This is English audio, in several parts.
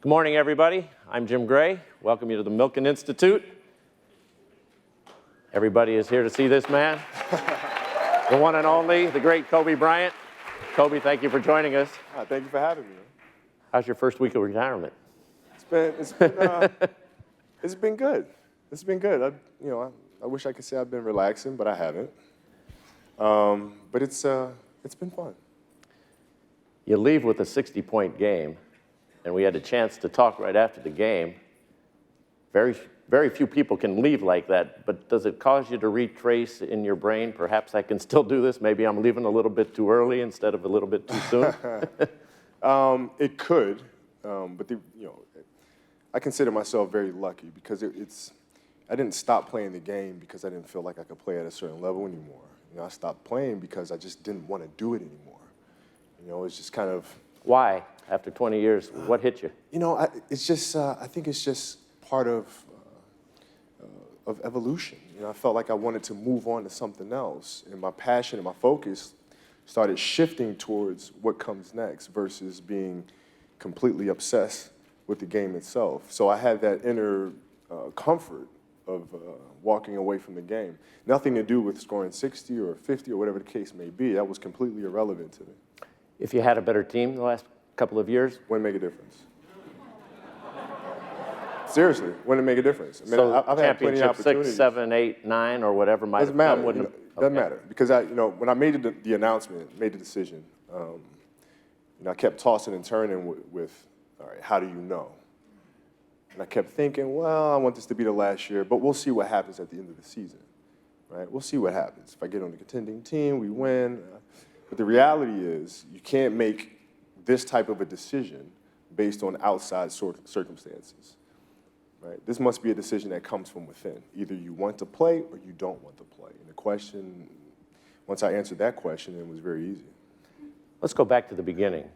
Good morning, everybody. I'm Jim Gray. Welcome you to the Milken Institute. Everybody is here to see this man, the one and only, the great Kobe Bryant. Kobe, thank you for joining us. Thank you for having me. How's your first week of retirement? It's been good. It's been good. I wish I could say I've been relaxing, but I haven't. But it's been fun. You leave with a 60-point game, and we had a chance to talk right after the game. Very few people can leave like that, but does it cause you to retrace in your brain, perhaps I can still do this, maybe I'm leaving a little bit too early instead of a little bit too soon? It could, but I consider myself very lucky because I didn't stop playing the game because I didn't feel like I could play at a certain level anymore. I stopped playing because I just didn't want to do it anymore. It's just kind of... Why? After 20 years, what hit you? It's just, I think it's just part of evolution. I felt like I wanted to move on to something else, and my passion and my focus started shifting towards what comes next versus being completely obsessed with the game itself. So I had that inner comfort of walking away from the game. Nothing to do with scoring 60 or 50 or whatever the case may be. That was completely irrelevant to me. If you had a better team the last couple of years? Wouldn't make a difference. Seriously, wouldn't make a difference. So I've had plenty of opportunities. 6, 7, 8, 9, or whatever might Doesn't have matter. come. Doesn't matter because when I made the announcement, made the decision, I kept tossing and turning with, all right, how do you know? And I kept thinking, well, I want this to be the last year, but we'll see what happens at the end of the season, right? We'll see what happens. If I get on the contending team, we win. But the reality is, you can't make this type of a decision based on outside circumstances, right? This must be a decision that comes from within. Either you want to play or you don't want to play. And the question, once I answered that question, it was very easy. Let's go back to the beginning.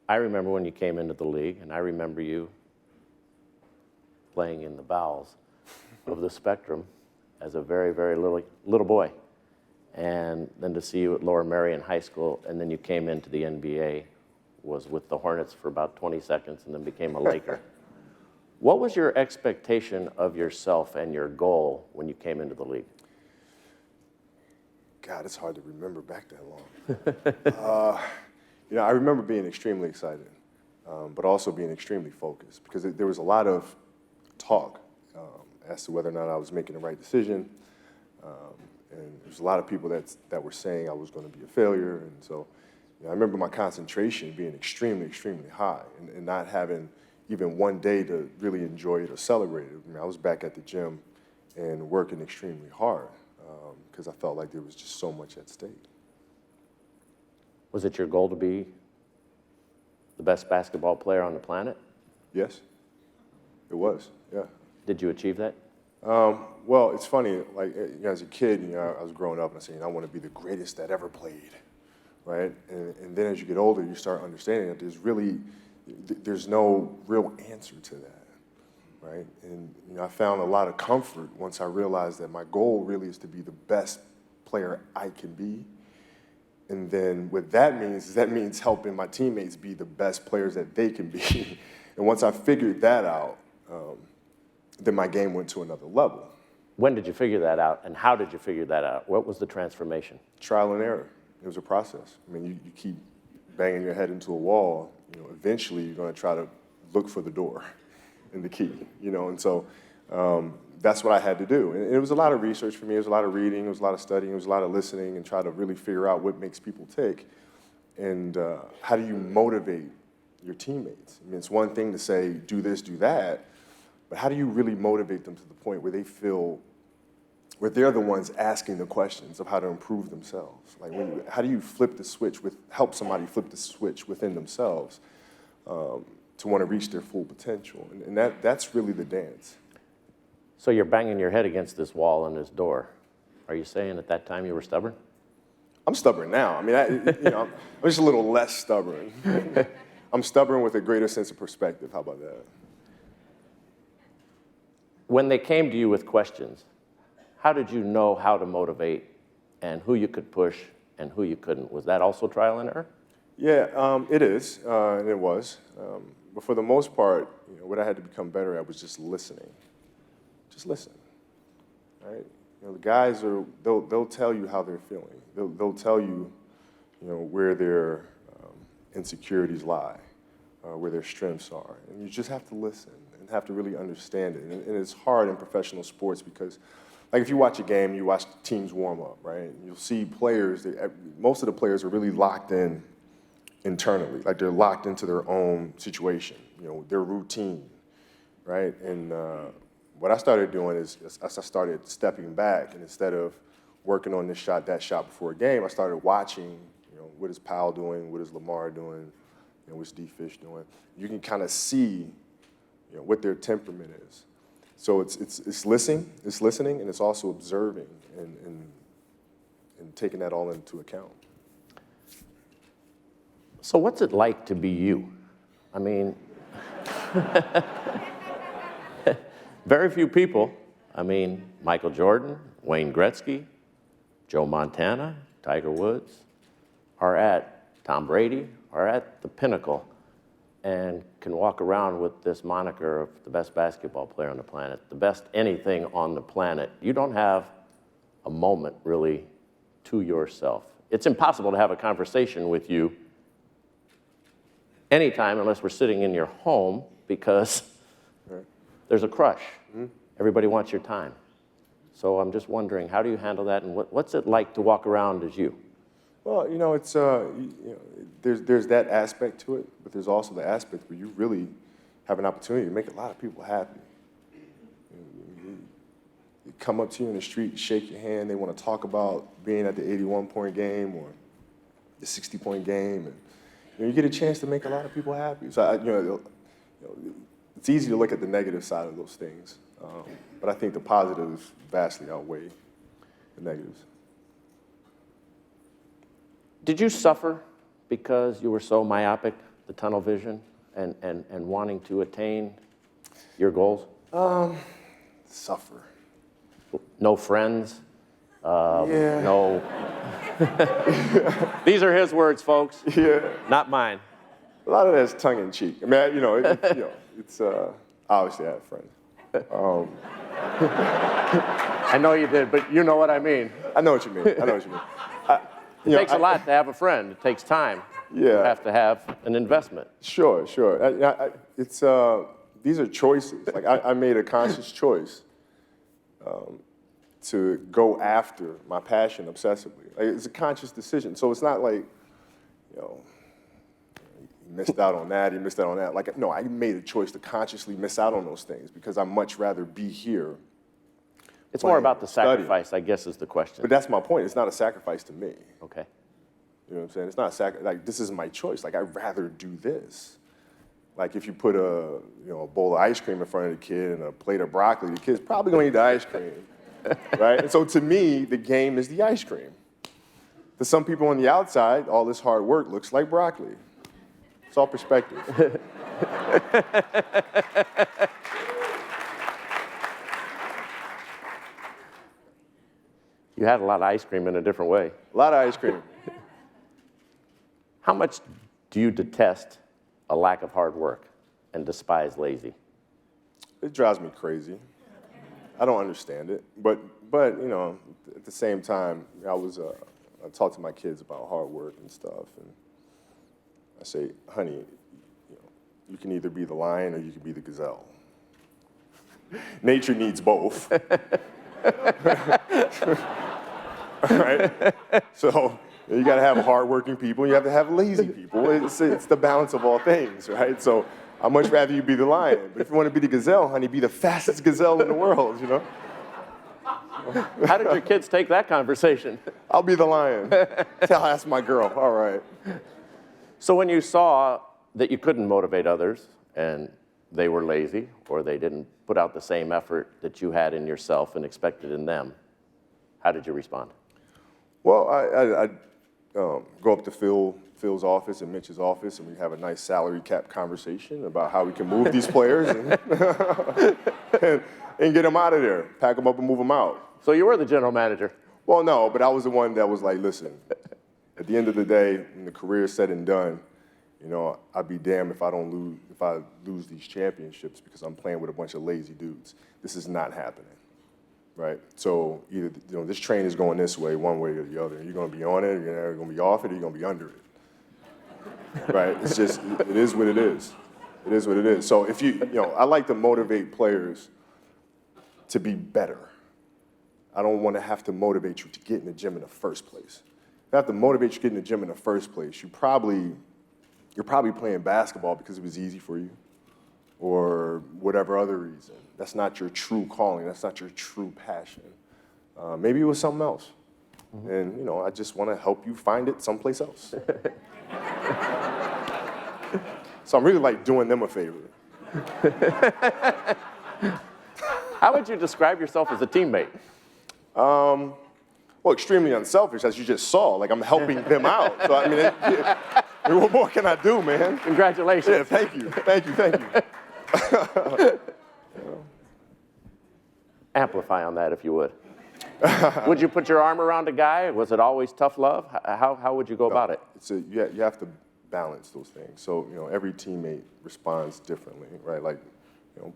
I remember when you came into the league, and I remember you playing in the bowels of the spectrum as a very, very little boy. And then to see you at Lower Merion High School, and then you came into the NBA, was with the Hornets for about 20 seconds, and then became a Laker. What was your expectation of yourself and your goal when you came into the league? God, it's hard to remember back that long. I remember being extremely excited, but also being extremely focused because there was a lot of talk as to whether or not I was making the right decision. And there's a lot of people that were saying I was going to be a failure. And so I remember my concentration being extremely, extremely high and not having even one day to really enjoy it or celebrate it. I was back at the gym and working extremely hard because I felt like there was just so much at stake. Was it your goal to be the best basketball player on the planet? Yes, it was, yeah. Did you achieve that? Well, it's funny, as a kid, I was growing up and saying, I want to be the greatest that ever played, right? And then as you get older, you start understanding that there's no real answer to that, right? And I found a lot of comfort once I realized that my goal really is to be the best player I can be. And then what that means helping my teammates be the best players that they can be. And once I figured that out, then my game went to another level. When did you figure that out, and how did you figure that out? What was the transformation? Trial and error. It was a process. You keep banging your head into a wall, eventually you're going to try to look for the door and the key, and so that's what I had to do. And it was a lot of research for me. It was a lot of reading. It was a lot of studying. It was a lot of listening and try to really figure out what makes people tick and how do you motivate your teammates. It's one thing to say, do this, do that, but how do you really motivate them to the point where they feel, where they're the ones asking the questions of how to improve themselves? How do you help somebody flip the switch within themselves to want to reach their full potential? And that's really the dance. So you're banging your head against this wall and this door. Are you saying at that time you were stubborn? I'm stubborn now. I'm just a little less stubborn. I'm stubborn with a greater sense of perspective. How about that? When they came to you with questions, how did you know how to motivate and who you could push and who you couldn't? Was that also trial and error? Yeah, it is, and it was. But for the most part, what I had to become better at was just listening. Just listen, right? The guys they'll tell you how they're feeling. They'll tell you, where their insecurities lie, where their strengths are, and you just have to listen and have to really understand it. And it's hard in professional sports because, like, if you watch a game, you watch teams warm up, right? You'll see players. Most of the players are really locked in internally, like they're locked into their own situation, their routine, right? And what I started doing is I started stepping back, and instead of working on this shot, that shot before a game, I started watching, what is Powell doing, what is Lamar doing, what's D-Fish doing. You can kind of see, what their temperament is. So it's listening, and it's also observing and taking that all into account. So what's it like to be you? I mean, very few people, Michael Jordan, Wayne Gretzky, Joe Montana, Tiger Woods, are at Tom Brady, are at the pinnacle and can walk around with this moniker of the best basketball player on the planet, the best anything on the planet. You don't have a moment really to yourself. It's impossible to have a conversation with you anytime unless we're sitting in your home because there's a crush. Mm-hmm. Everybody wants your time. So I'm just wondering, how do you handle that, and what's it like to walk around as you? Well, it's there's that aspect to it, but there's also the aspect where you really have an opportunity to make a lot of people happy. They come up to you in the street, shake your hand, they want to talk about being at the 81-point game or the 60-point game, and you get a chance to make a lot of people happy. So it's easy to look at the negative side of those things, but I think the positives vastly outweigh the negatives. Did you suffer because you were so myopic, the tunnel vision, and wanting to attain your goals? Suffer. No friends? Yeah. No. These are his words, folks. Yeah. Not mine. A lot of that's tongue in cheek. I mean, it's obviously I have friends. I know you did, but you know what I mean. I know what you mean. It takes a lot to have a friend. It takes time. Yeah. You have to have an investment. Sure. These are choices. Like I made a conscious choice to go after my passion obsessively. Like, it's a conscious decision. So it's not like, you missed out on that, you missed out on that. Like, no, I made a choice to consciously miss out on those things because I'd much rather be here. It's more about the sacrifice, I guess, is the question. But that's my point. It's not a sacrifice to me. Okay. You know what I'm saying? It's not a sacrifice. Like, this is my choice. Like, I'd rather do this. Like, if you put a bowl of ice cream in front of the kid and a plate of broccoli, the kid's probably going to eat the ice cream, right? And so to me, the game is the ice cream. To some people on the outside, all this hard work looks like broccoli. It's all perspective. You had a lot of ice cream in a different way. A lot of ice cream. How much do you detest a lack of hard work and despise lazy? It drives me crazy. I don't understand it. But at the same time, I talk to my kids about hard work and stuff, and I say, honey, you can either be the lion or you can be the gazelle. Nature needs both. Right? So you got to have hardworking people. You have to have lazy people. It's the balance of all things, right? So I'd much rather you be the lion. But if you want to be the gazelle, honey, be the fastest gazelle in the world, How did your kids take that conversation? I'll be the lion. That's my girl. All right. So when you saw that you couldn't motivate others and they were lazy or they didn't put out the same effort that you had in yourself and expected in them, how did you respond? Well, I go up to Phil's office and Mitch's office, and we have a nice salary cap conversation about how we can move these players and get them out of there, pack them up and move them out. So you were the general manager? Well, no, but I was the one that was like, listen, at the end of the day, when the career is said and done, You know, I'd be damned if I lose these championships because I'm playing with a bunch of lazy dudes. This is not happening, right? So either this train is going this way, one way or the other. You're going to be on it, or you're going to be off it, or you're going to be under it, right? It's just it is what it is. It is what it is. So if I like to motivate players to be better. I don't want to have to motivate you to get in the gym in the first place. If I have to motivate you to get in the gym in the first place, you're probably playing basketball because it was easy for you or whatever other reason. That's not your true calling. That's not your true passion. Maybe it was something else. Mm-hmm. And, I just want to help you find it someplace else. So I'm really like doing them a favor. How would you describe yourself as a teammate? Well, extremely unselfish, as you just saw. Like, I'm helping them out. So, I mean, what more can I do, man? Congratulations. Yeah, thank you. Amplify on that, if you would. Would you put your arm around a guy? Was it always tough love? How would you go about it? You have to balance those things. So, every teammate responds differently, right? Like,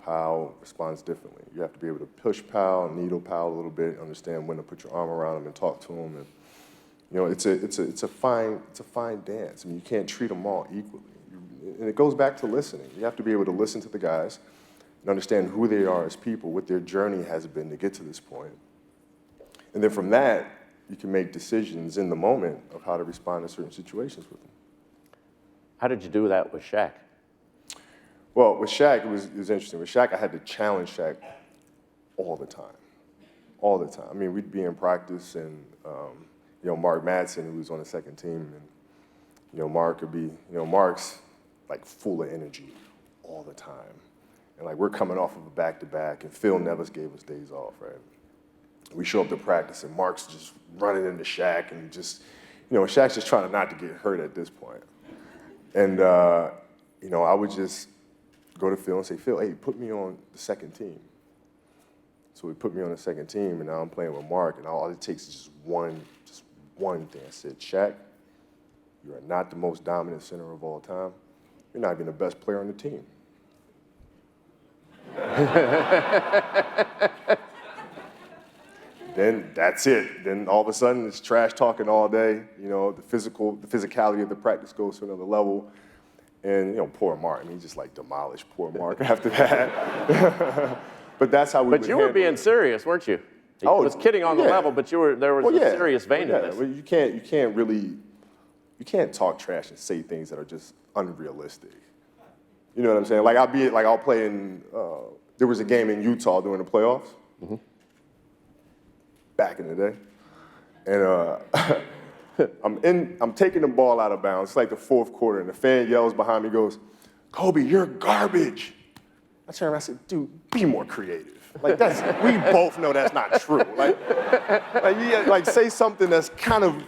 Powell responds differently. You have to be able to push Powell, needle Powell a little bit, understand when to put your arm around him and talk to him. And, it's a fine dance. I mean, you can't treat them all equally. And it goes back to listening. You have to be able to listen to the guys and understand who they are as people, what their journey has been to get to this point. And then from that, you can make decisions in the moment of how to respond to certain situations with them. How did you do that with Shaq? Well, with Shaq, it was interesting. With Shaq, I had to challenge Shaq all the time. All the time. I mean, we'd be in practice, and, Mark Madsen, who was on the second team, and, Mark would be, Mark's, like, full of energy all the time. And, like, we're coming off of a back-to-back, and Phil never gave us days off, right? We show up to practice, and Mark's just running into Shaq, and just, Shaq's just trying not to get hurt at this point. And, I would just go to Phil and say, Phil, hey, put me on the second team. So he put me on the second team, and now I'm playing with Mark, and all it takes is just one thing. I said, Shaq, you are not the most dominant center of all time. You're not even the best player on the team. Then that's it. Then all of a sudden it's trash talking all day. The physicality of the practice goes to another level. And, poor Mark, he just like demolished poor Mark after that. But that's how we But you were being serious, weren't you? I was kidding on the level, but there was a serious vein in this. Well, you can't talk trash and say things that are just unrealistic. You know what I'm saying? Like I'll play in, there was a game in Utah during the playoffs, mm-hmm. back in the day. And I'm taking the ball out of bounds. It's like the fourth quarter, and the fan yells behind me, goes, Kobe, you're garbage. I turned around and I said, dude, be more creative. Like we both know that's not true. Like say something that's kind of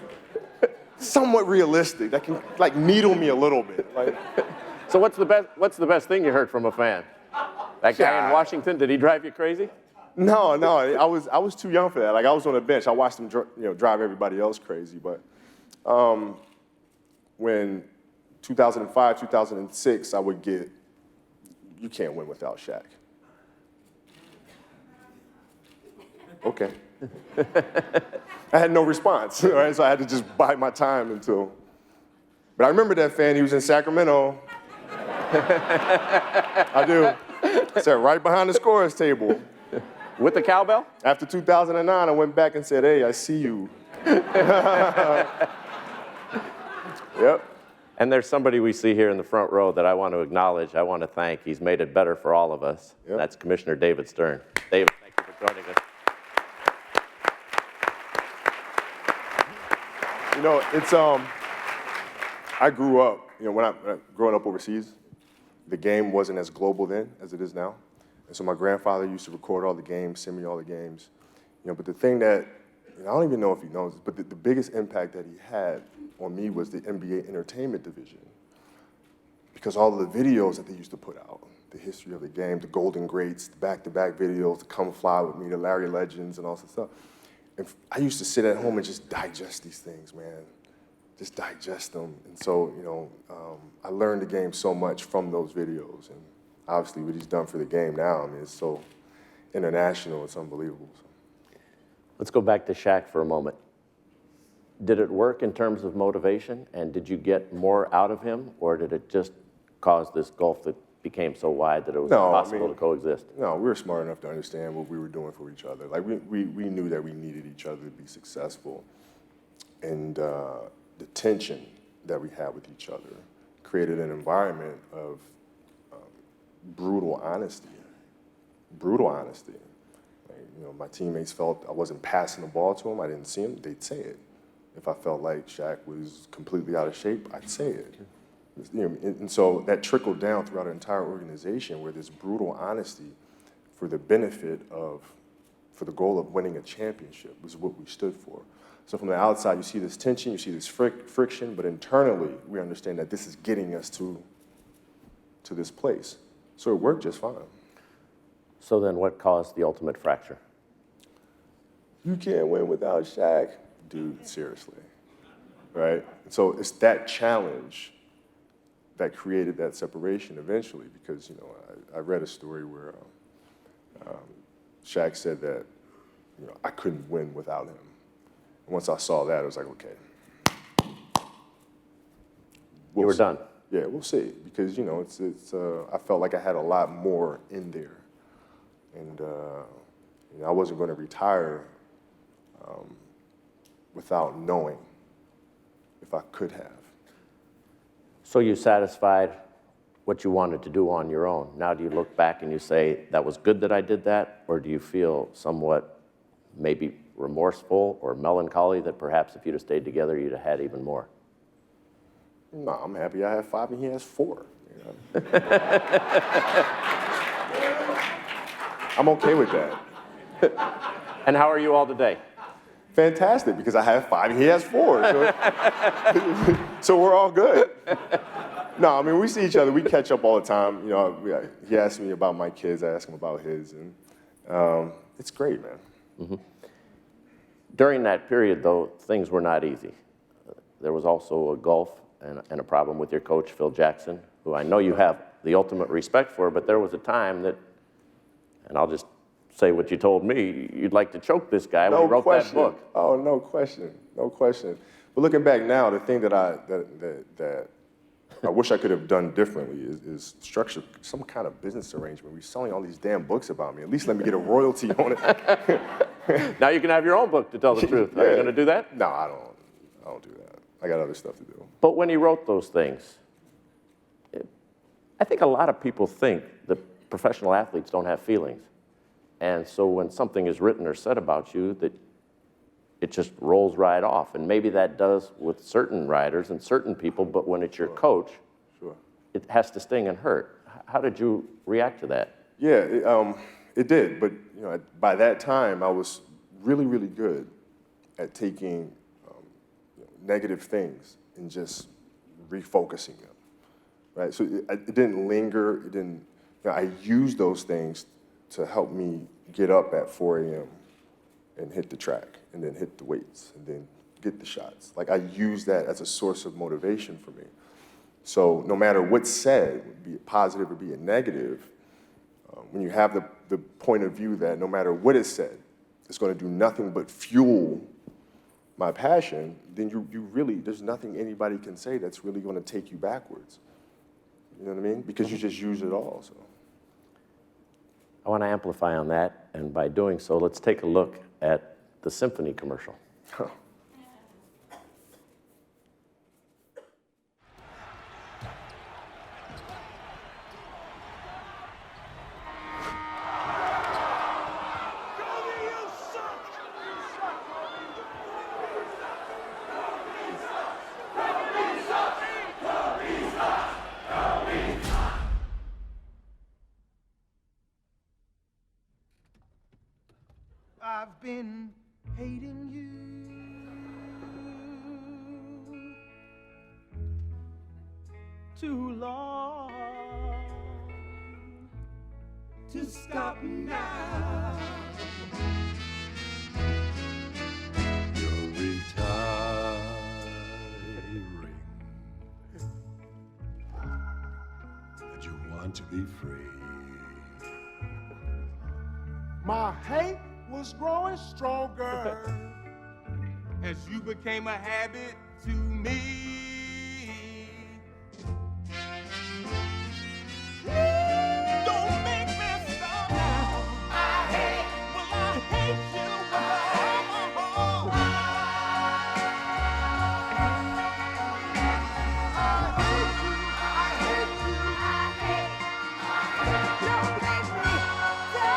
somewhat realistic, that can like needle me a little bit. So what's the best thing you heard from a fan? That guy in Washington, did he drive you crazy? No, I was too young for that. Like I was on the bench, I watched him drive everybody else crazy. But when 2005, 2006, I would get, you can't win without Shaq. Okay. I had no response, right? So I had to just bide my time until. But I remember that fan, he was in Sacramento. I do. Sat right behind the scorer's table. With the cowbell? After 2009, I went back and said, hey, I see you. Yep. And there's somebody we see here in the front row that I want to acknowledge, I want to thank. He's made it better for all of us. Yep. That's Commissioner David Stern. David, thank you for joining us. It's, I grew up, when growing up overseas, the game wasn't as global then as it is now. And so my grandfather used to record all the games, send me all the games. But the thing that, I don't even know if he knows, but the biggest impact that he had on me was the NBA entertainment division. Because all of the videos that they used to put out, the history of the game, the Golden Greats, the back-to-back videos, the Come Fly With Me, the Larry Legends, and all that stuff. And I used to sit at home and just digest these things, man. just digest them. And so, I learned the game so much from those videos. And obviously what he's done for the game now, I mean, it's so international, it's unbelievable. So. Let's go back to Shaq for a moment. Did it work in terms of motivation, and did you get more out of him, or did it just cause this gulf that became so wide that it was impossible to coexist? No, we were smart enough to understand what we were doing for each other. Like, we knew that we needed each other to be successful. And the tension that we had with each other created an environment of brutal honesty. Brutal honesty. Like, my teammates felt I wasn't passing the ball to them, I didn't see them, they'd say it. If I felt like Shaq was completely out of shape, I'd say it. And so that trickled down throughout the entire organization, where this brutal honesty for the benefit of, for the goal of winning a championship was what we stood for. So from the outside, you see this tension, you see this friction, but internally, we understand that this is getting us to this place. So it worked just fine. So then what caused the ultimate fracture? You can't win without Shaq. Dude, seriously, right? So it's that challenge that created that separation eventually, because, I read a story where Shaq said that, I couldn't win without him. And once I saw that, I was like, okay. You were done. Yeah, we'll see, because, I felt like I had a lot more in there. And, I wasn't going to retire without knowing if I could have. So you satisfied what you wanted to do on your own. Now do you look back and you say, that was good that I did that? Or do you feel somewhat maybe remorseful or melancholy that perhaps if you'd have stayed together, you'd have had even more? No, I'm happy I have 5 and he has 4. I'm okay with that. And how are you all today? Fantastic, because I have 5 and he has 4. So we're all good. No, I mean, we see each other. We catch up all the time. He asks me about my kids. I ask him about his. And it's great, man. Mm-hmm. During that period, though, things were not easy. There was also a gulf and a problem with your coach, Phil Jackson, who I know you have the ultimate respect for, but there was a time that, and I'll just say what you told me, you'd like to choke this guy when he wrote that book. Oh, no question, no question. But looking back now, the thing that I wish I could have done differently is structure some kind of business arrangement. We're selling all these damn books about me. At least let me get a royalty on it. Now you can have your own book to tell the truth. Are you going to do that? No, I don't do that. I got other stuff to do. But when he wrote those things, I think a lot of people think that professional athletes don't have feelings. And so when something is written or said about you, that it just rolls right off. And maybe that does with certain writers and certain people, but when it's your coach, it has to sting and hurt. How did you react to that? Yeah, it did. But by that time, I was really, really good at taking negative things and just refocusing them. Right? So it didn't linger. It didn't. I used those things to help me get up at 4 a.m. and hit the track, and then hit the weights, and then get the shots. Like, I use that as a source of motivation for me. So no matter what's said, be it positive or be it negative, when you have the point of view that no matter what is said, it's going to do nothing but fuel my passion, then you really, there's nothing anybody can say that's really going to take you backwards. You know what I mean? Because you just use it all. So. I want to amplify on that, and by doing so, let's take a look at the symphony commercial. I've been hating you too long to stop now. You're retired want to be free. My hate was growing stronger as you became a habit to me. Don't make me stop now. I hate, well, I hate you with all my heart. I hate you, I hate you, I hate, don't make me stop with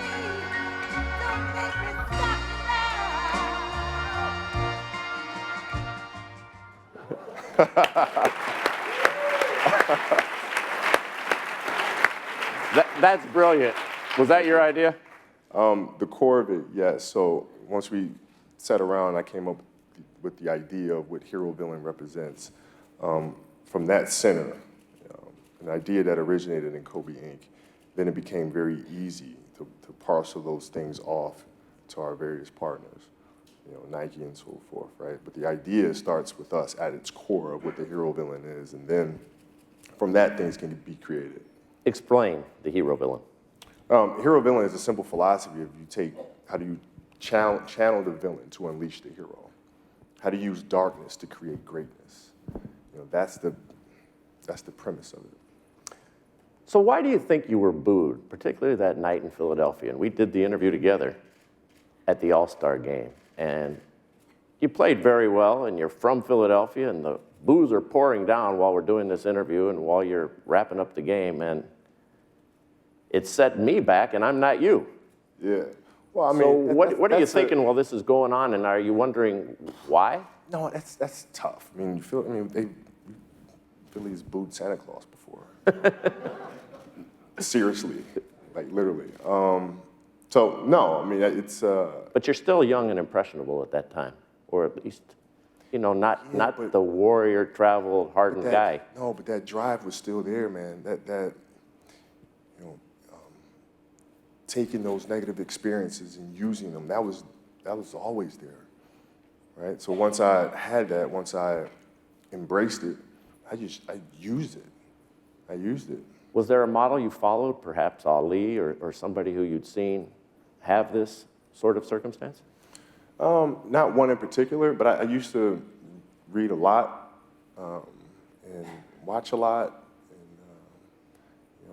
me. Don't make me stop That's brilliant. Was that your idea? The core of it, yes. So once we sat around, I came up with the idea of what hero villain represents. From that center, an idea that originated in Kobe Inc., then it became very easy to parcel those things off to our various partners, Nike and so forth, right? But the idea starts with us at its core of what the hero villain is, and then from that, things can be created. Explain the hero villain. Hero villain is a simple philosophy of how do you channel the villain to unleash the hero? How do you use darkness to create greatness? That's the premise of it. So why do you think you were booed, particularly that night in Philadelphia? And we did the interview together at the All-Star game. And you played very well, and you're from Philadelphia, and the boos are pouring down while we're doing this interview and while you're wrapping up the game. And it set me back, and I'm not you. Yeah. Well, I mean, so what are you thinking while this is going on, and are you wondering why? No, that's tough. I mean, Philly's booed Santa Claus before. Seriously, like literally. So no, I mean it's. But you're still young and impressionable at that time, or at least, not the warrior, traveled, hardened guy. No, but that drive was still there, man. Taking those negative experiences and using them, that was always there, right? So once I had that, once I embraced it, I used it. I used it. Was there a model you followed, perhaps Ali or somebody who you'd seen have this sort of circumstance? Not one in particular, but I used to read a lot and watch a lot and,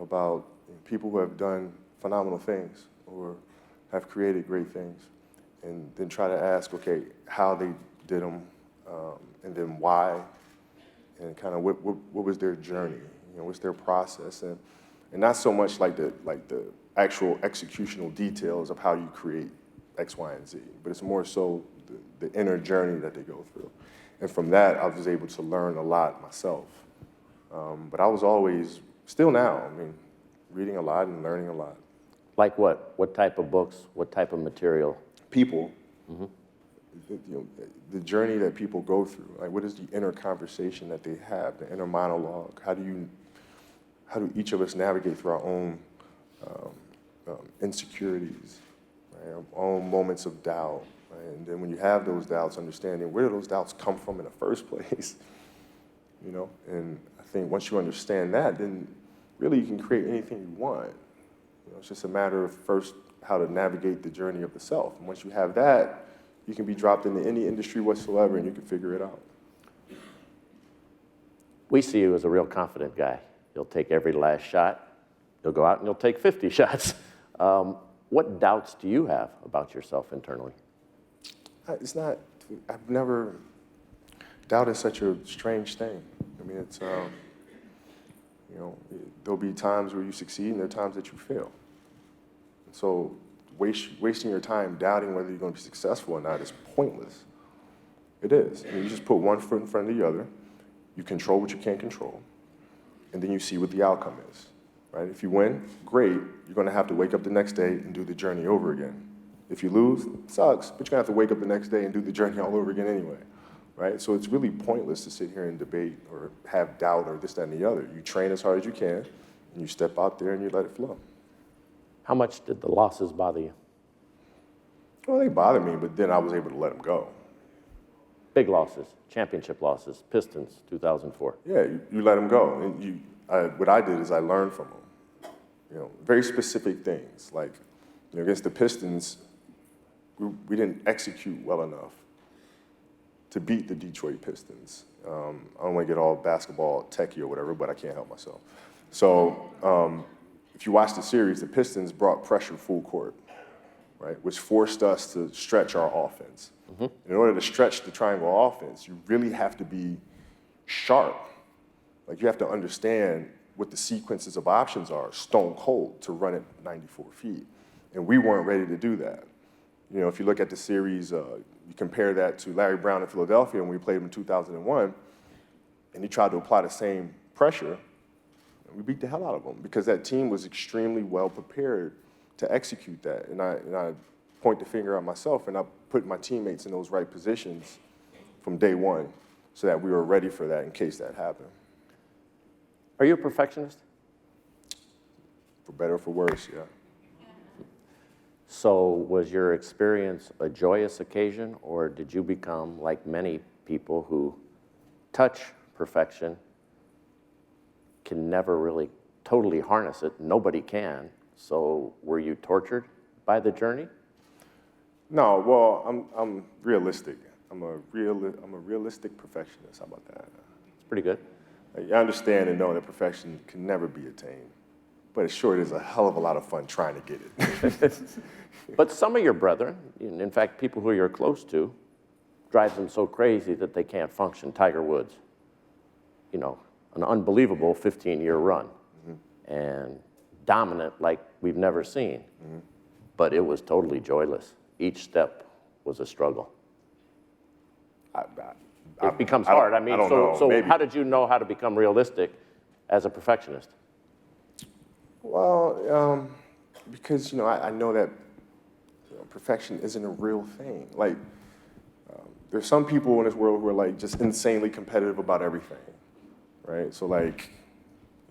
about people who have done phenomenal things or have created great things, and then try to ask, okay, how they did them, and then why, and kind of what was their journey, what's their process, and not so much like the actual executional details of how you create X, Y, and Z, but it's more so the inner journey that they go through. And from that, I was able to learn a lot myself. But I was always, still now, reading a lot and learning a lot. Like what? What type of books? What type of material? People. Mm-hmm. The journey that people go through. Like, what is the inner conversation that they have, the inner monologue? How do each of us navigate through our own insecurities, right? Our own moments of doubt, right? And then when you have those doubts, understanding where do those doubts come from in the first place, And I think once you understand that, then really you can create anything you want. It's just a matter of first how to navigate the journey of the self. And once you have that, you can be dropped into any industry whatsoever and you can figure it out. We see you as a real confident guy. You'll take every last shot. You'll go out and you'll take 50 shots. What doubts do you have about yourself internally? I've never, doubt is such a strange thing. It's, there'll be times where you succeed and there are times that you fail. So wasting your time doubting whether you're going to be successful or not is pointless. It is. You just put one foot in front of the other, you control what you can't control, and then you see what the outcome is, right? If you win, great, you're going to have to wake up the next day and do the journey over again. If you lose, it sucks, but you're going to have to wake up the next day and do the journey all over again anyway, right? So it's really pointless to sit here and debate or have doubt or this, that, and the other. You train as hard as you can, and you step out there and you let it flow. How much did the losses bother you? Well, they bothered me, but then I was able to let them go. Big losses, championship losses, Pistons, 2004. Yeah, you let them go. And what I did is I learned from them. Very specific things. Like, against the Pistons, we didn't execute well enough to beat the Detroit Pistons. I don't want to get all basketball techie or whatever, but I can't help myself. So if you watch the series, the Pistons brought pressure full court, right, which forced us to stretch our offense. In order to stretch the triangle offense, you really have to be sharp. Like, you have to understand what the sequences of options are, stone cold, to run it 94 feet. And we weren't ready to do that. If you look at the series, you compare that to Larry Brown in Philadelphia when we played him in 2001, and he tried to apply the same pressure, and we beat the hell out of him because that team was extremely well prepared to execute that. And I point the finger at myself, and I put my teammates in those right positions from day one so that we were ready for that in case that happened. Are you a perfectionist? For better or for worse, yeah. So was your experience a joyous occasion, or did you become, like many people who touch perfection, can never really totally harness it? Nobody can. So were you tortured by the journey? No, well, I'm realistic. I'm a realistic perfectionist. How about that? It's pretty good. I understand and know that perfection can never be attained, but it sure is a hell of a lot of fun trying to get it. But some of your brethren, in fact, people who you're close to, drives them so crazy that they can't function. Tiger Woods, an unbelievable 15-year run, and dominant like we've never seen. But it was totally joyless. Each step was a struggle. It becomes hard. I mean, so how did you know how to become realistic as a perfectionist? Well, because I know that perfection isn't a real thing. Like, there's some people in this world who are like just insanely competitive about everything, right? So like,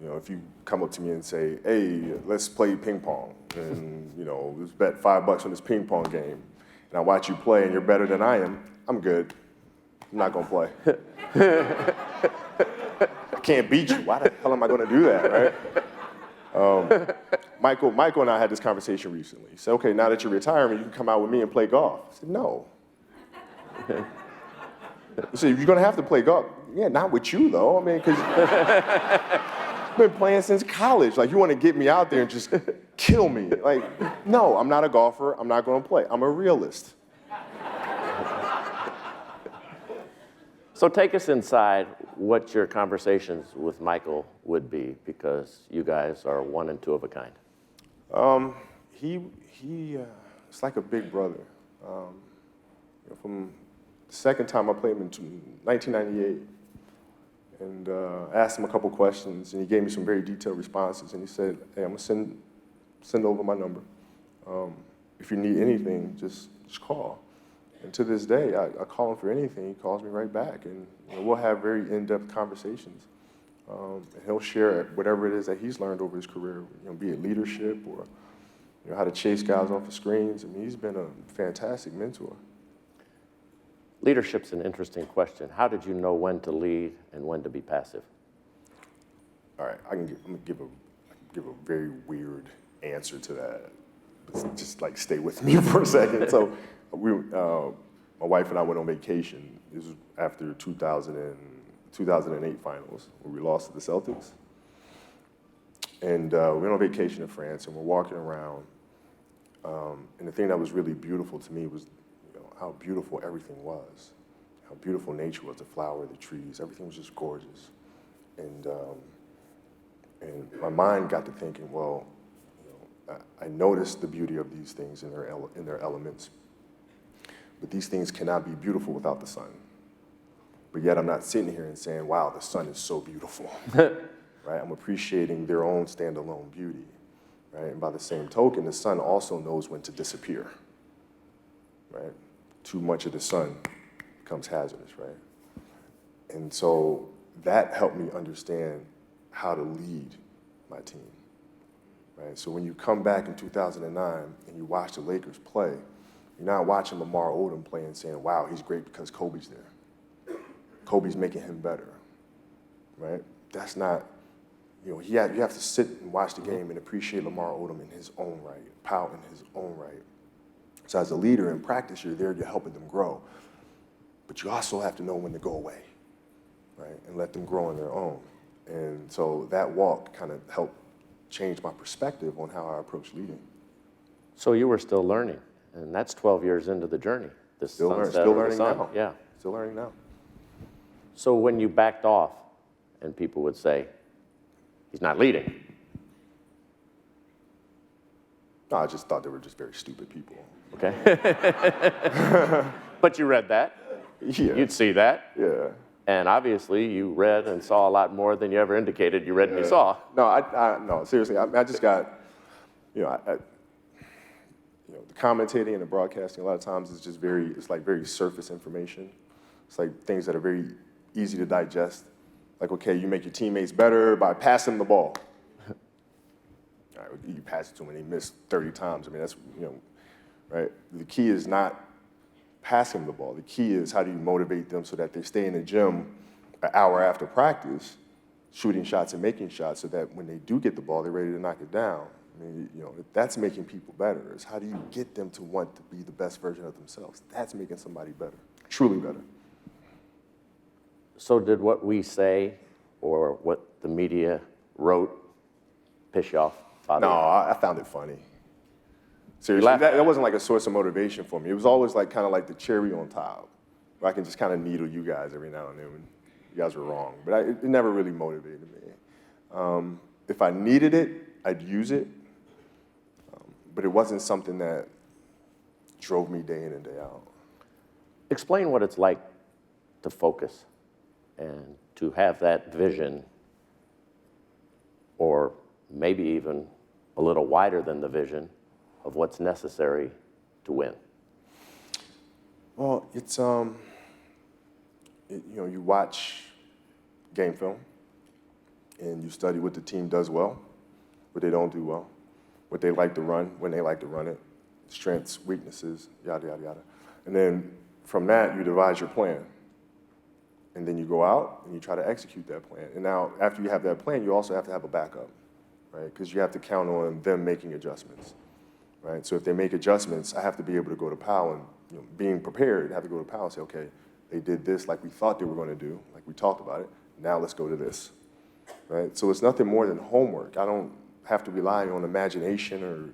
if you come up to me and say, "Hey, let's play ping pong," and let's bet $5 on this ping pong game, and I watch you play and you're better than I am, I'm good. I'm not gonna play. I can't beat you. Why the hell am I gonna do that, right? Michael and I had this conversation recently. He said, "Okay, now that you're retiring, you can come out with me and play golf." I said, "No." He said, "You're gonna have to play golf." Yeah, not with you though. I mean, because I've been playing since college. Like, you want to get me out there and just kill me? Like, no, I'm not a golfer. I'm not gonna play. I'm a realist. So take us inside what your conversations with Michael would be, because you guys are one and two of a kind. It's like a big brother. From the second time I played him in 1998, and I asked him a couple questions, and he gave me some very detailed responses, and he said, "Hey, I'm gonna send over my number. If you need anything, just call." And to this day, I call him for anything. He calls me right back, and we'll have very in-depth conversations. And he'll share whatever it is that he's learned over his career, be it leadership or how to chase guys off the screens. I mean, he's been a fantastic mentor. Leadership's an interesting question. How did you know when to lead and when to be passive? All right, I'm gonna give a very weird answer to that. But just like stay with me for a second. So my wife and I went on vacation. This was after 2008 finals, where we lost to the Celtics. And we went on vacation in France, and we're walking around. And the thing that was really beautiful to me was how beautiful everything was, how beautiful nature was, the flower, the trees, everything was just gorgeous. And my mind got to thinking, well, I noticed the beauty of these things in their elements, but these things cannot be beautiful without the sun. But yet I'm not sitting here and saying, wow, the sun is so beautiful, right? I'm appreciating their own standalone beauty, right? And by the same token, the sun also knows when to disappear, right? Too much of the sun becomes hazardous, right? And so that helped me understand how to lead my team, right? So when you come back in 2009 and you watch the Lakers play, you're not watching Lamar Odom play and saying, wow, he's great because Kobe's there. Kobe's making him better, right? That's not you know, you have to sit and watch the game and appreciate Lamar Odom in his own right, Powell in his own right. So as a leader in practice, you're there, you're helping them grow. But you also have to know when to go away, right, and let them grow on their own. And so that walk kind of helped change my perspective on how I approach leading. So you were still learning, and that's 12 years into the journey. The Still sunset or the learning sun. now. Yeah. Still learning now. So when you backed off, and people would say, he's not leading. No, I just thought they were just very stupid people. Okay. But you read that. Yeah. You'd see that. Yeah. And obviously, you read and saw a lot more than you ever indicated you read and you saw. No, no, seriously. I just got, you know, you know, the commentating and the broadcasting a lot of times is just it's like very surface information. It's like things that are very easy to digest. Like, okay, you make your teammates better by passing the ball. All right, you pass it to them and they miss 30 times. I mean, that's, you know, right? The key is not passing the ball. The key is how do you motivate them so that they stay in the gym an hour after practice, shooting shots and making shots so that when they do get the ball, they're ready to knock it down. I mean, you know, that's making people better. Is how do you get them to want to be the best version of themselves? That's making somebody better, truly better. So did what we say or what the media wrote piss you off? Bother No, you? I found it funny. Seriously, laughed at that wasn't like a source of motivation for me. It was always like kind of like the cherry on top, where I can just kind of needle you guys every now and then when you guys were wrong. But it never really motivated me. If I needed it, I'd use it. But it wasn't something that drove me day in and day out. Explain what it's like to focus and to have that vision, or maybe even a little wider than the vision of what's necessary to win. Well, it's you know, you watch game film and you study what the team does well, what they don't do well, what they like to run, when they like to run it, strengths, weaknesses, yada, yada, yada. And then from that, you devise your plan. And then you go out and you try to execute that plan. And now, after you have that plan, you also have to have a backup, right? Because you have to count on them making adjustments, right? So if they make adjustments, I have to be able to go to Powell and, you know, being prepared, I have to go to Powell and say, okay, they did this like we thought they were going to do, like we talked about it. Now let's go to this, right? So it's nothing more than homework. I don't have to rely on imagination or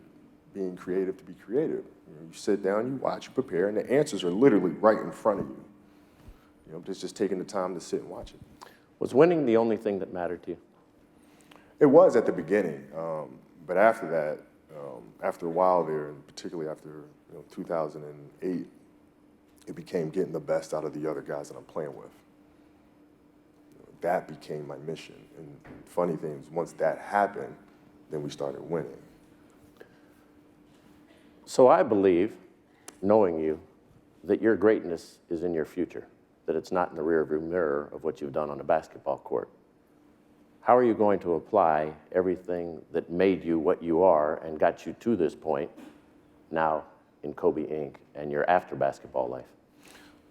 being creative to be creative. You sit down, you watch, you prepare, and the answers are literally right in front of you. You know, just taking the time to sit and watch it. Was winning the only thing that mattered to you? It was at the beginning, but after that, after a while there, and particularly after 2008, it became getting the best out of the other guys that I'm playing with. That became my mission. And funny things, once that happened, then we started winning. So I believe, knowing you, that your greatness is in your future, that it's not in the rearview mirror of what you've done on the basketball court. How are you going to apply everything that made you what you are and got you to this point now in Kobe Inc. and your after basketball life?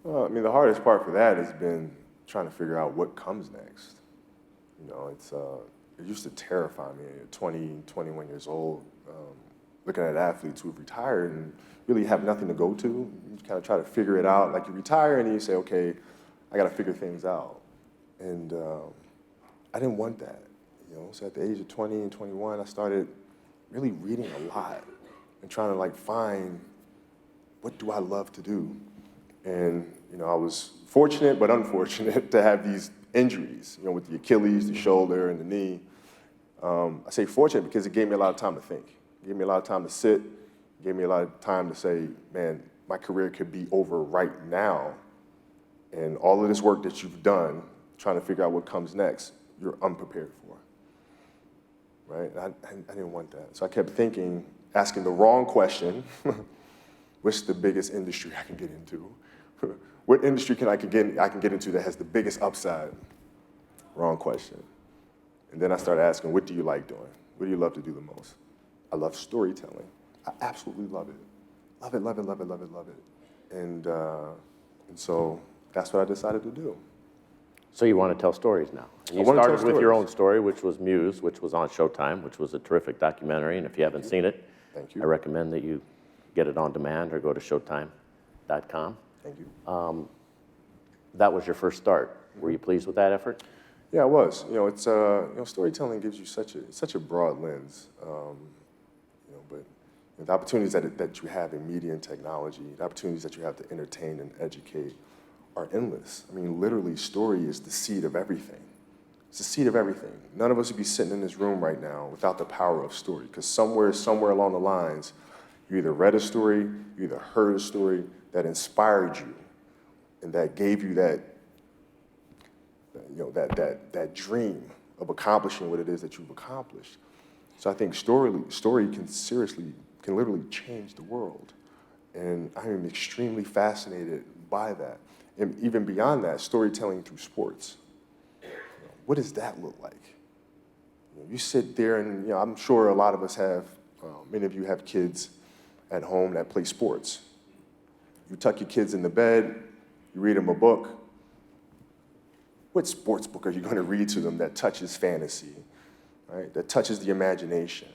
Well, I mean, the hardest part for that has been trying to figure out what comes next. You know, it used to terrify me at 20, 21 years old, looking at athletes who've retired and really have nothing to go to. You kind of try to figure it out. Like you retire and then you say, okay, I got to figure things out. And I didn't want that. You know, so at the age of 20 and 21, I started really reading a lot and trying to like find what do I love to do. And you know, I was fortunate but unfortunate to have these injuries. You know, with the Achilles, the shoulder, and the knee. I say fortunate because it gave me a lot of time to think. It gave me a lot of time to sit. It gave me a lot of time to say, man, my career could be over right now. And all of this work that you've done, trying to figure out what comes next, you're unprepared for, right? I didn't want that. So I kept thinking, asking the wrong question, what's the biggest industry I can get into? What industry I can get into that has the biggest upside? Wrong question. And then I started asking, what do you like doing? What do you love to do the most? I love storytelling. I absolutely love it. Love it, love it, love it, love it, love it. And so that's what I decided to do. So you want to tell stories now. And I you wanna tell started with your stories. own story, which was Muse, which was on Showtime, which was a terrific documentary. And if you haven't seen it, Thank you. I recommend that you get it on demand or go to showtime.com. Thank you. That was your first start. Were you pleased with that effort? Yeah, I was. It's storytelling gives you such a broad lens. But the opportunities that you have in media and technology, the opportunities that you have to entertain and educate are endless. I mean, literally, story is the seed of everything. It's the seed of everything. None of us would be sitting in this room right now without the power of story, because somewhere along the lines, you either read a story, you either heard a story that inspired you, and that gave you that dream of accomplishing what it is that you've accomplished. So I think story can literally change the world. And I am extremely fascinated by that. And even beyond that, storytelling through sports. What does that look like? You sit there and I'm sure a lot of us have, many of you have kids at home that play sports. You tuck your kids in the bed, you read them a book. What sports book are you going to read to them that touches fantasy, right? That touches the imagination,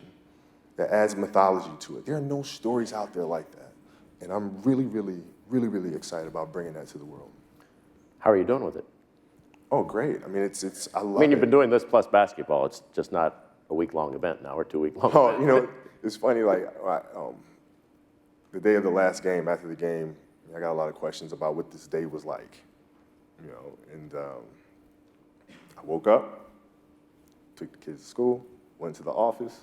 that adds mythology to it? There are no stories out there like that. And I'm really, really, really, really excited about bringing that to the world. How are you doing with it? Oh, great. I mean, I love it. I mean, you've been doing this plus basketball. It's just not a week-long event now or 2-week-long Oh, event. it's funny, the day of the last game, after the game, I got a lot of questions about what this day was like, and I woke up, took the kids to school, went to the office,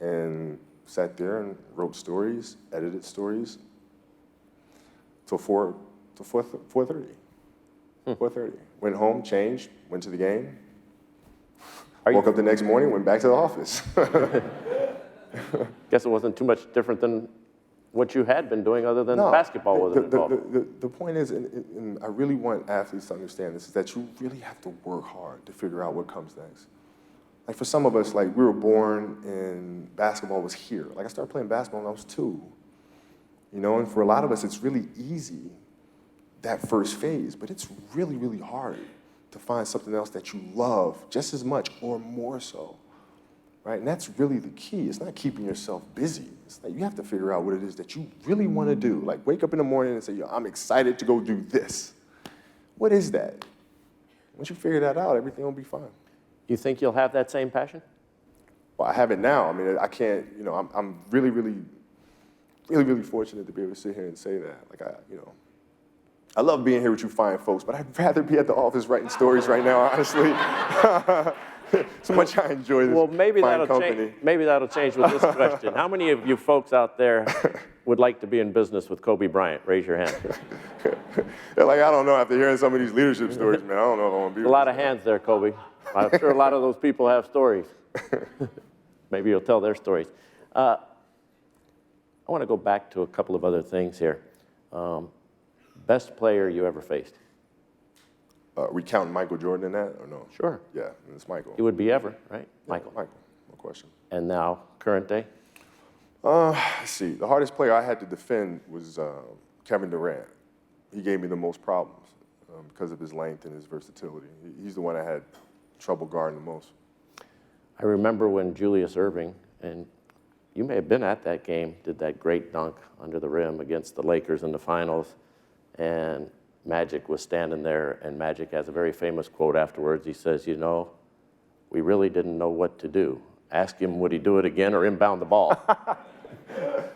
and sat there and wrote stories, edited stories, till 4:30. 4:30. Went home, changed, went to the game. Woke up the next morning, went back to the office. Guess it wasn't too much different than what you had been doing other than basketball wasn't involved. The point is, and I really want athletes to understand this, is that you really have to work hard to figure out what comes next. Like for some of us, like we were born and basketball was here. Like I started playing basketball when I was 2. And for a lot of us, it's really easy, that first phase, but it's really, really hard to find something else that you love just as much or more so, right? And that's really the key. It's not keeping yourself busy. It's like you have to figure out what it is that you really want to do. Like wake up in the morning and say, I'm excited to go do this. What is that? Once you figure that out, everything will be fine. You think you'll have that same passion? Well, I have it now. I mean, I can't, I'm really, really, really, really fortunate to be able to sit here and say that. Like, I love being here with you fine folks, but I'd rather be at the office writing stories right now, honestly. So much I enjoy this fine company. Maybe that'll change with this question. How many of you folks out there would like to be in business with Kobe Bryant? Raise your hand. They're like, I don't know, after hearing some of these leadership stories, man, I don't know if I want to be A lot of hands there, Kobe. I'm sure a lot of those people have stories. Maybe you'll tell their stories. I want to go back to a couple of other things here. Best player you ever faced? We count Michael Jordan in that, or no? Sure. Yeah, it's Michael. He would be ever, right? Yeah, Michael. Michael, no question. And now, current day? Let's see. The hardest player I had to defend was Kevin Durant. He gave me the most problems because of his length and his versatility. He's the one I had trouble guarding the most. I remember when Julius Erving, and you may have been at that game, did that great dunk under the rim against the Lakers in the finals, and Magic was standing there, and Magic has a very famous quote afterwards. He says, we really didn't know what to do. Ask him, would he do it again or inbound the ball?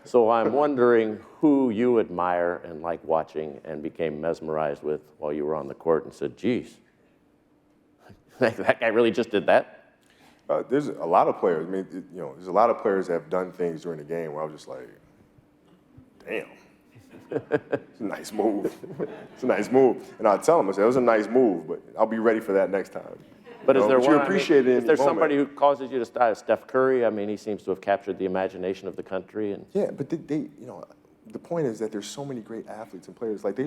So I'm wondering who you admire and like watching and became mesmerized with while you were on the court and said, geez, that guy really just did that? There's a lot of players. I mean, there's a lot of players that have done things during the game where I was just like, damn. It's a nice move. It's a nice move. And I'll tell them, I say, it was a nice move, but I'll be ready for that next time. But is there you appreciate it in is there the moment. somebody who causes you to style? Steph Curry? I mean, he seems to have captured the imagination of the country. And Yeah, but they the point is that there's so many great athletes and players. Like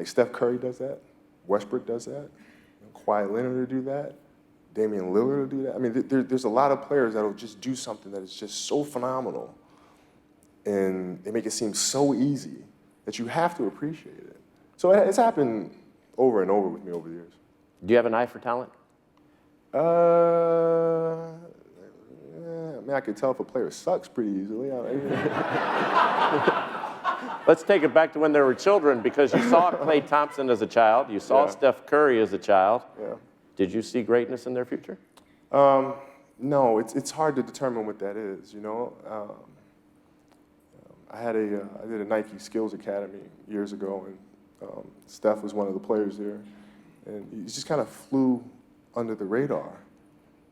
Steph Curry does that. Westbrook does that. Kawhi Leonard will do that. Damian Lillard will do that. I mean, there's a lot of players that will just do something that is just so phenomenal, and they make it seem so easy that you have to appreciate it. So it's happened over and over with me over the years. Do you have an eye for talent? I mean, I could tell if a player sucks pretty easily. Let's take it back to when there were children, because you saw Klay Thompson as a child. You saw Yeah. Steph Curry as a child. Yeah. Did you see greatness in their future? No, it's hard to determine what that is, you know. I did a Nike Skills Academy years ago, and Steph was one of the players there, and he just kind of flew under the radar,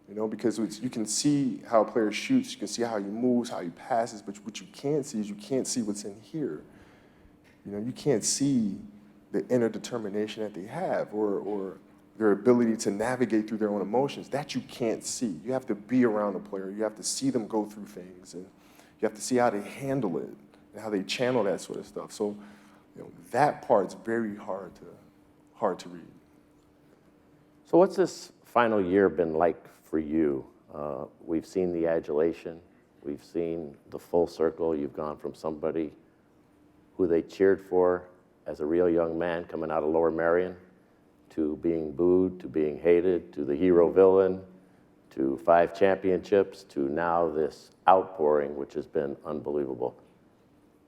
you know, because you can see how a player shoots, you can see how he moves, how he passes, but what you can't see is you can't see what's in here. You know, you can't see the inner determination that they have, or their ability to navigate through their own emotions. That you can't see. You have to be around a player. You have to see them go through things, and you have to see how they handle it and how they channel that sort of stuff. So, you know, that part's very hard to read. So what's this final year been like for you? We've seen the adulation. We've seen the full circle. You've gone from somebody who they cheered for as a real young man coming out of Lower Merion, to being booed, to being hated, to the hero villain, to 5 championships, to now this outpouring, which has been unbelievable.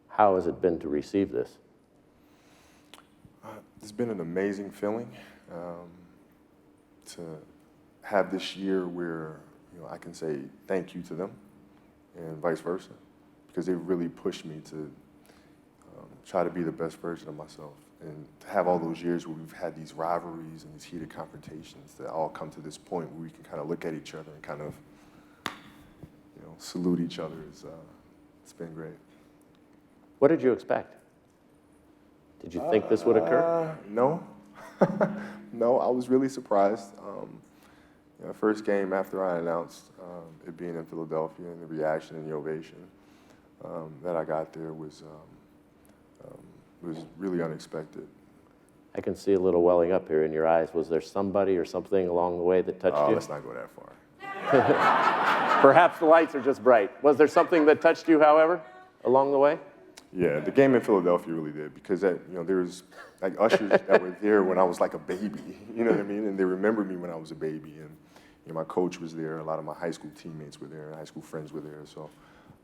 How has it been to receive this? It's been an amazing feeling to have this year where, you know, I can say thank you to them and vice versa, because they've really pushed me to try to be the best version of myself. And to have all those years where we've had these rivalries and these heated confrontations that all come to this point where we can kind of look at each other and kind of, you know, salute each other, it's been great. What did you expect? Did you think this would occur? No. No, I was really surprised. You know, first game after I announced it being in Philadelphia, and the reaction and the ovation that I got there was really unexpected. I can see a little welling up here in your eyes. Was there somebody or something along the way that touched you? Let's not go that far. Perhaps the lights are just bright. Was there something that touched you, however, along the way? Yeah, the game in Philadelphia really did, because there was like ushers that were there when I was like a baby, you know what I mean? And they remembered me when I was a baby, and you know, my coach was there, a lot of my high school teammates were there, and high school friends were there, so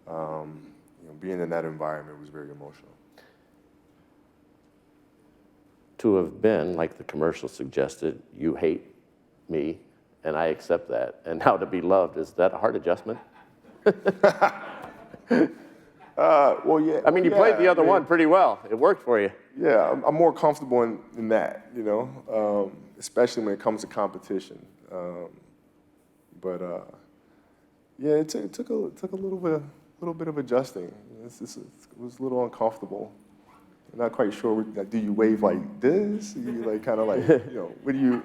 you know, being in that environment was very emotional. To have been, like the commercial suggested, you hate me, and I accept that, and now to be loved, is that a hard adjustment? Well, yeah. I mean, you played the other one pretty well. It worked for you. Yeah, I'm more comfortable in that, you know, especially when it comes to competition. Yeah, it took a little bit of adjusting. It was a little uncomfortable. I'm not quite sure. Do you wave like this? You like kind of like, you know, what do you?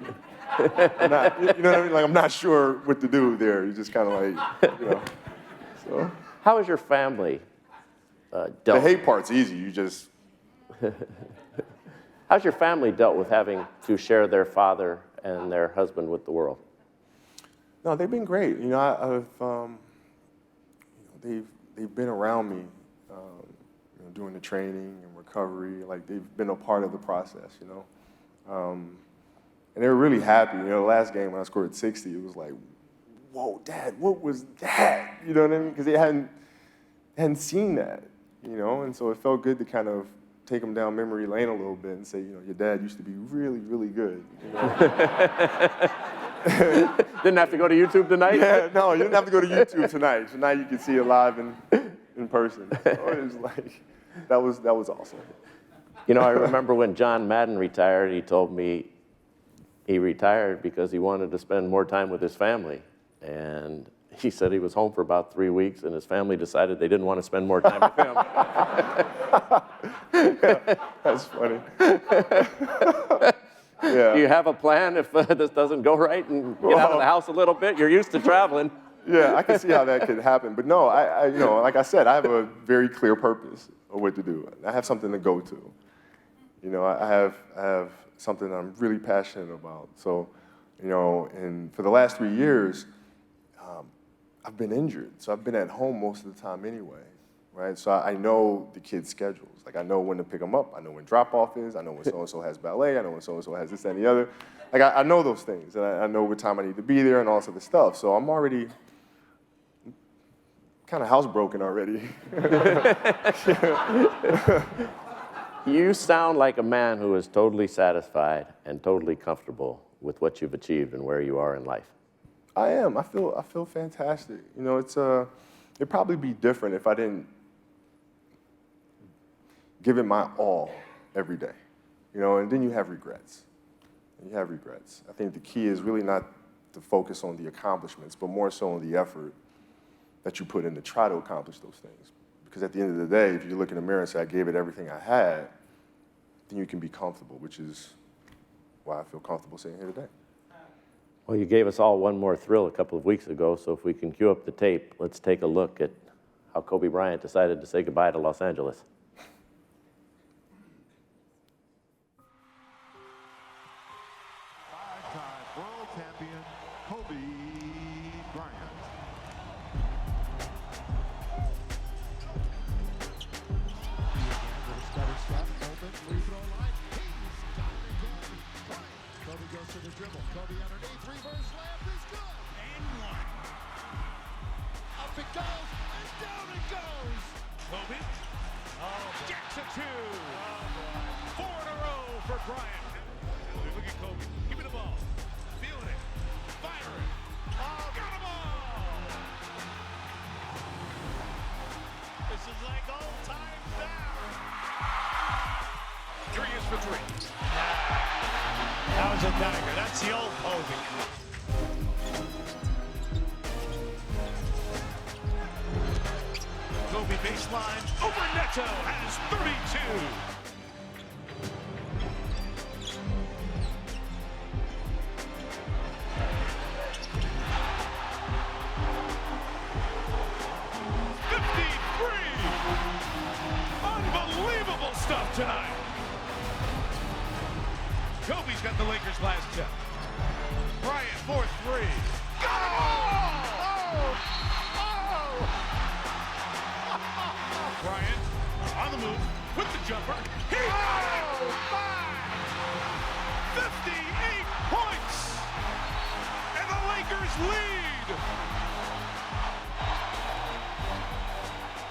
You know what I mean? Like, I'm not sure what to do there. You just kind of like, you know. So. How is your family dealt? The hate part's easy. You just. How's your family dealt with having to share their father and their husband with the world? No, they've been great. You know, they've been around me, you know, doing the training and recovery. Like, they've been a part of the process, you know. And they were really happy. You know, the last game when I scored 60, it was like, whoa, Dad, what was that? You know what I mean? Because they hadn't seen that, you know. And so it felt good to kind of take them down memory lane a little bit and say, you know, your dad used to be really, really good. You know? Didn't have to go to YouTube tonight? Yeah, no, you didn't have to go to YouTube tonight. Tonight you can see it live in person. So it was like, that was awesome. You know, I remember when John Madden retired, he told me he retired because he wanted to spend more time with his family. And he said he was home for about 3 weeks, and his family decided they didn't want to spend more time with him. Yeah, that's funny. Yeah. Do you have a plan if this doesn't go right and get out of the house a little bit? You're used to traveling. Yeah, I can see how that could happen. But no, I you know, like I said, I have a very clear purpose of what to do. I have something to go to. You know, I have something I'm really passionate about. So, you know, and for the last 3 years, I've been injured. So I've been at home most of the time anyway. right? So I know the kids' schedules. Like I know when to pick them up. I know when drop-off is. I know when so-and-so has ballet. I know when so-and-so has this, that, and the other. Like I know those things, and I know what time I need to be there and all this other stuff. So I'm already kind of housebroken already. You sound like a man who is totally satisfied and totally comfortable with what you've achieved and where you are in life. I am. I feel fantastic. You know, it'd probably be different if I didn't give it my all every day. You know, and then you have regrets. You have regrets. I think the key is really not to focus on the accomplishments, but more so on the effort that you put in to try to accomplish those things. Because at the end of the day, if you look in the mirror and say, I gave it everything I had, then you can be comfortable, which is why I feel comfortable sitting here today. Well, you gave us all one more thrill a couple of weeks ago, so if we can cue up the tape, let's take a look at how Kobe Bryant decided to say goodbye to Los Angeles. Five-time world champion Kobe Bryant. Stutter step, open, free throw line. He's got it again. Bryant. Kobe goes to the dribble. Kobe underneath, reverse slam is good. And one. Up it goes, and down it goes. Kobe. Gets a two. 4 in a row for Bryant. Look at Kobe. Give me the ball. Feeling it. Firing. Oh, got them all. This is like old times now. 3 is for 3. That was a dagger. That's the old Kobe. Kobe baseline over Neto has 32. Unbelievable stuff tonight. Kobe's got the Lakers last tip. Bryant 4-3. Got it all! Bryant on the move with the jumper. He got it! 58 points! And the Lakers lead!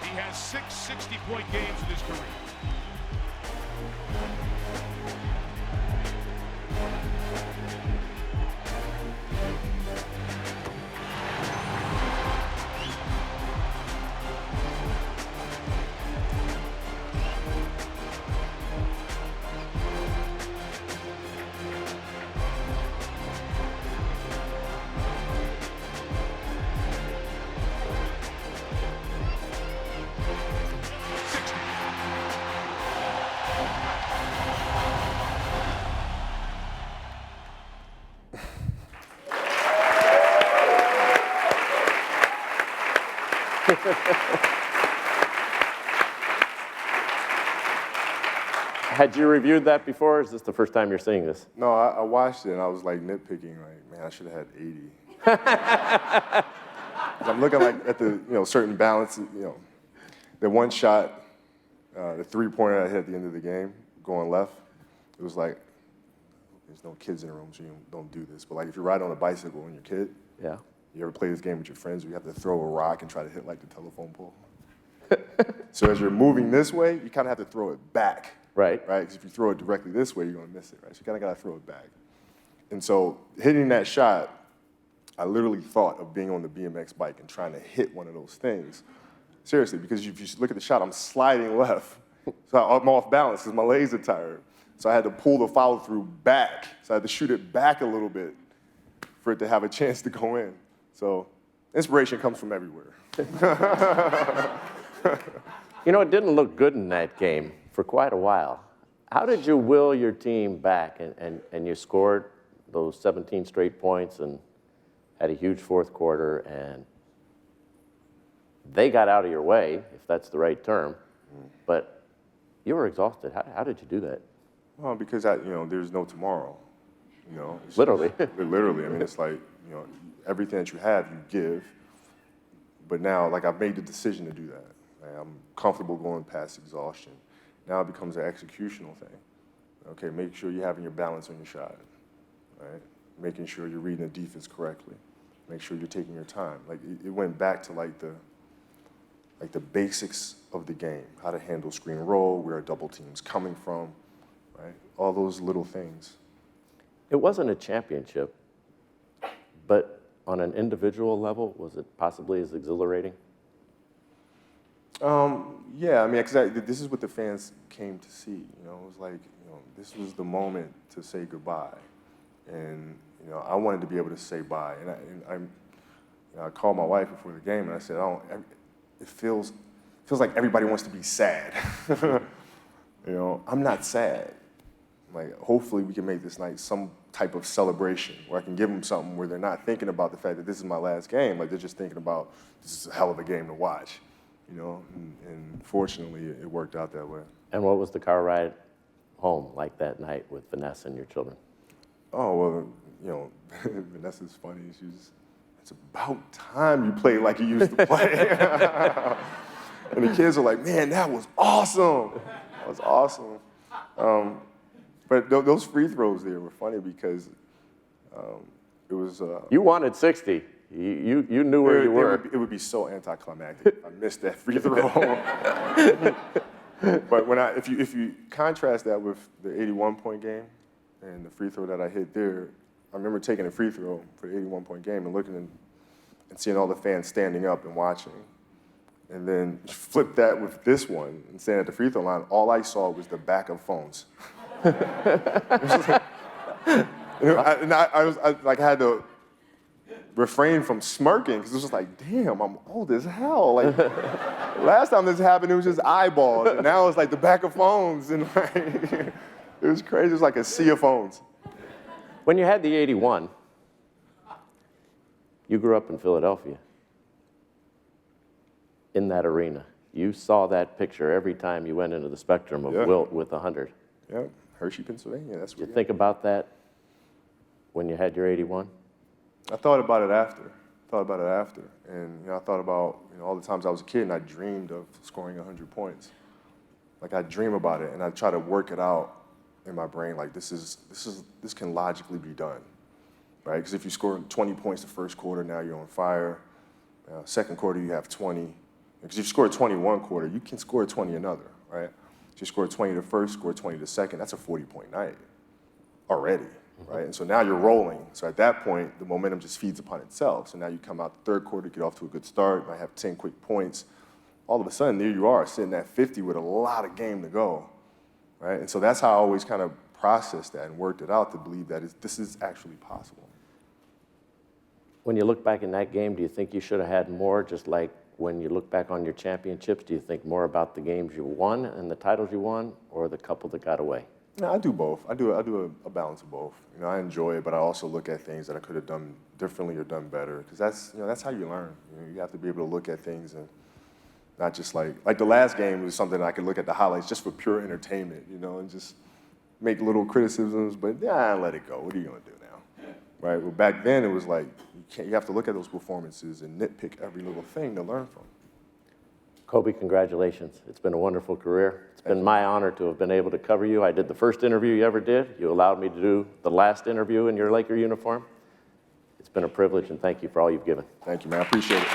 He has 6 60-point games in his career. Had you reviewed that before, or is this the first time you're seeing this? No, I watched it and I was like nitpicking, like, man, I should have had 80. I'm looking like at the certain balance, the one shot, the three-pointer I hit at the end of the game, going left. It was like, there's no kids in the room, so you don't do this. But like if you're riding on a bicycle and you're a kid, Yeah. you ever play this game with your friends where you have to throw a rock and try to hit like the telephone pole? So as you're moving this way, you kind of have to throw it back. Right. Right? Because if you throw it directly this way, you're going to miss it, right? So you kind of got to throw it back. And so hitting that shot, I literally thought of being on the BMX bike and trying to hit one of those things. Seriously, because if you look at the shot, I'm sliding left. So I'm off balance because my legs are tired. So I had to pull the follow through back. So I had to shoot it back a little bit for it to have a chance to go in. So inspiration comes from everywhere. It didn't look good in that game for quite a while. How did you will your team back and you scored those 17 straight points and had a huge fourth quarter and they got out of your way, if that's the right term, but you were exhausted. How did you do that? Well, because there's no tomorrow. It's Literally. Literally. I mean, it's like, everything that you have, you give. But now, like, I've made the decision to do that. Right? I'm comfortable going past exhaustion. Now it becomes an executional thing. Okay, make sure you're having your balance on your shot, right? Making sure you're reading the defense correctly. Make sure you're taking your time. Like it went back to like the basics of the game, how to handle screen roll, where a double team's coming from, right? All those little things. It wasn't a championship, but on an individual level, was it possibly as exhilarating? Yeah, I mean, because this is what the fans came to see. You know, it was like, this was the moment to say goodbye, and I wanted to be able to say bye. And I called my wife before the game, and I said, it feels like everybody wants to be sad. I'm not sad. Like, hopefully we can make this night some type of celebration where I can give them something where they're not thinking about the fact that this is my last game. Like, they're just thinking about, this is a hell of a game to watch, and fortunately it worked out that way. And what was the car ride home like that night with Vanessa and your children? Oh, well, Vanessa's funny. It's about time you played like you used to play. And the kids are like, man, that was awesome. That was awesome. But those free throws there were funny because it was... You wanted 60. You knew where you were. It would be so anticlimactic if I missed that free throw. But if you contrast that with the 81-point game and the free throw that I hit there, I remember taking a free throw for the 81-point game and looking and seeing all the fans standing up and watching. And then flip that with this one and standing at the free throw line, all I saw was the back of phones. I had to refrain from smirking because it was just like, damn, I'm old as hell. Like, last time this happened, it was just eyeballs, and now it's like the back of phones, and like, it was crazy. It was like a sea of phones. When you had the 81, you grew up in Philadelphia, in that arena. You saw that picture every time you went into the Spectrum of Wilt with 100. Yeah, Hershey, Pennsylvania. That's where you think about that when you had your 81? I thought about it after. And I thought about all the times I was a kid and I dreamed of scoring 100 points. Like, I dream about it and I try to work it out in my brain. Like, this can logically be done, right? Because if you score 20 points the first quarter, now you're on fire. Second quarter, you have 20. Because if you score 21 quarter, you can score 20 another, right? If you score 20 the first, score 20 the second, that's a 40-point night already, right? And so now you're rolling. So at that point, the momentum just feeds upon itself. So now you come out the third quarter, get off to a good start, might have 10 quick points. All of a sudden, there you are, sitting at 50 with a lot of game to go, right? And so that's how I always kind of processed that and worked it out to believe that this is actually possible. When you look back in that game, do you think you should have had more, just like when you look back on your championships? Do you think more about the games you won and the titles you won, or the couple that got away? No, I do both. I do a balance of both. I enjoy it, but I also look at things that I could have done differently or done better, because that's how you learn. You have to be able to look at things and not just like the last game was something I could look at the highlights just for pure entertainment, and just make little criticisms, but let it go. What are you gonna do now, right? Well, back then it was like you have to look at those performances and nitpick every little thing to learn from. Kobe, congratulations. It's been a wonderful career. It's been my honor to have been able to cover you. I did the first interview you ever did. You allowed me to do the last interview in your Laker uniform. It's been a privilege, and thank you for all you've given. Thank you, man. I appreciate it.